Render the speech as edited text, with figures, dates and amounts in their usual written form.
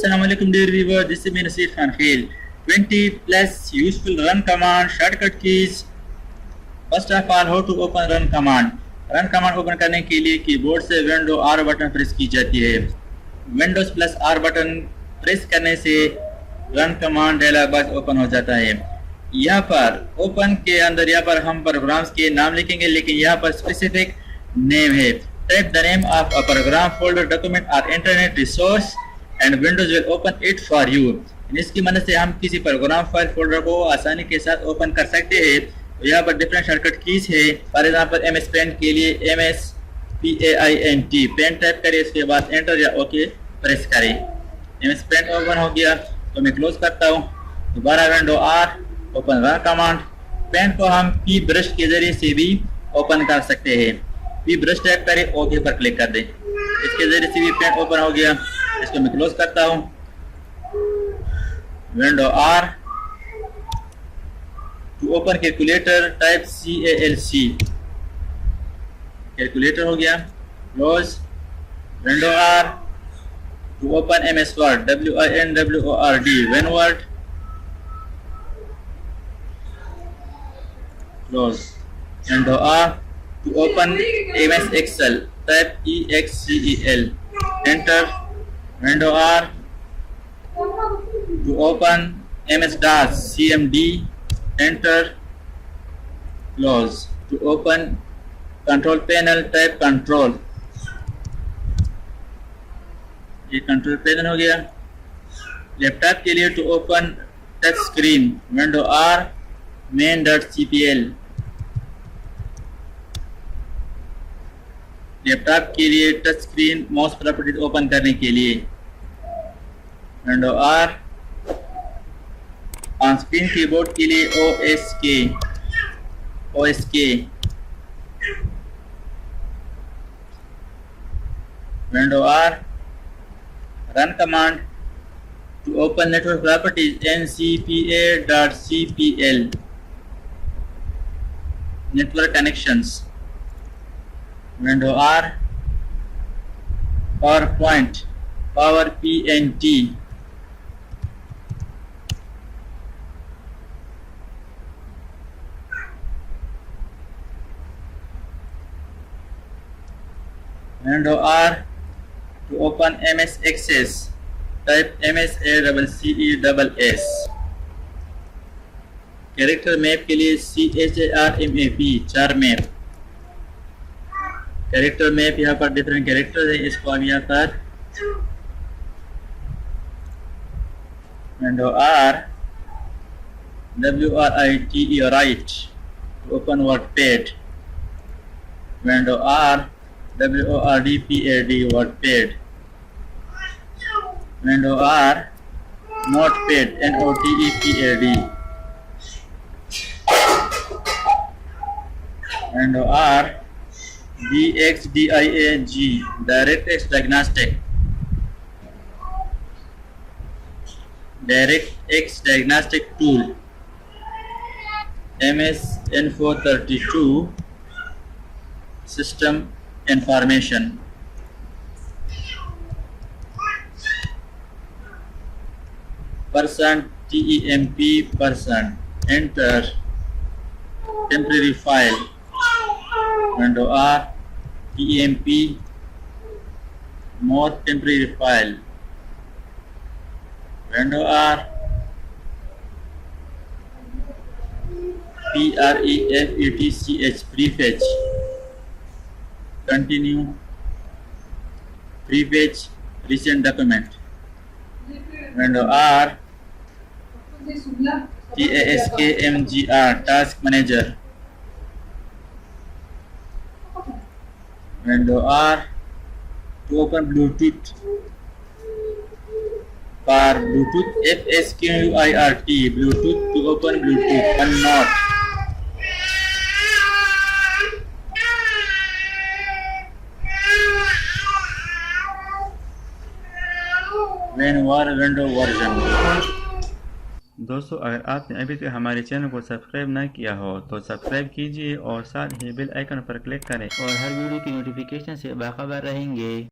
Assalamualaikum dear viewer, this is me Nasir Khan Khail. 20 plus useful run command shortcut keys. First of all, how to open run command. Run command open करने के लिए keyboard से window are button press की जाती है। Windows plus R button press करने से run command dialog box open हो जाता है। यहाँ पर ओपन के अंदर यहाँ पर हम प्रोग्राम्स के नाम लिखेंगे, लेकिन यहाँ पर स्पेसिफिक नेम है। Type the name of a program folder document और internet resource and Windows will open it for you. इसकी मदद से हम किसी प्रोग्राम फाइल फोल्डर को आसानी के साथ ओपन कर सकते हैं। यहाँ पर डिफरेंट शॉर्टकट कीज है। फॉर एग्जाम्पल MS पेंट के लिए MSPAINT पेंट टाइप करें, उसके बाद एंटर या ओके प्रेस करें। MS पेंट ओपन हो गया तो मैं क्लोज करता हूँ। दोबारा window R open run command. Paint को हम P ब्रश के जरिए से भी ओपन कर सकते हैं। P ब्रश टाइप करें, ओके पर क्लिक कर दें। इसके जरिए से भी पेंट ओपन हो गया। इसको मैं क्लोज करता हूँ। Window R to open calculator type CALC, calculator हो गया। Close. Window R to open MS Word WINWORD WinWord। Close. Window R to open MS Excel type EXCEL, enter. Window R to open MS DOS CMD, enter, close. To open control panel type control, ये control panel हो गया। Laptop के लिए to open touch screen window R main.cpl, laptop के लिए touch screen mouse properties open करने के लिए window R. On screen keyboard के लिए OSK, window R. Run command to open network properties ncpa.cpl, network connections window R. PowerPoint PowerPNT, window R to open MS Access type MSACCESS, character map के लिए CHARMAP, चार map. Character map यहाँ पर different character है, इसको हम यहाँ पर window R WRITE write open WordPad, window R WORDPAD WordPad, window R Notepad NOTEPAD, window R DXDIAG DirectX Diagnostic Tool, MS Info32 System Information, %TEMP person, enter, temporary file window R, TEMP more temporary file window R, PREFETCH prefetch, continue, prefetch recent document window R, TASKMGR task manager window R to open Bluetooth for Bluetooth FSQIRT Bluetooth to open Bluetooth unknown window version। दोस्तों, अगर आपने अभी तक हमारे channel को subscribe ना किया हो तो सब्सक्राइब कीजिए और साथ ही बेल आइकन पर क्लिक करें और हर वीडियो की नोटिफिकेशन से बाखबर रहेंगे।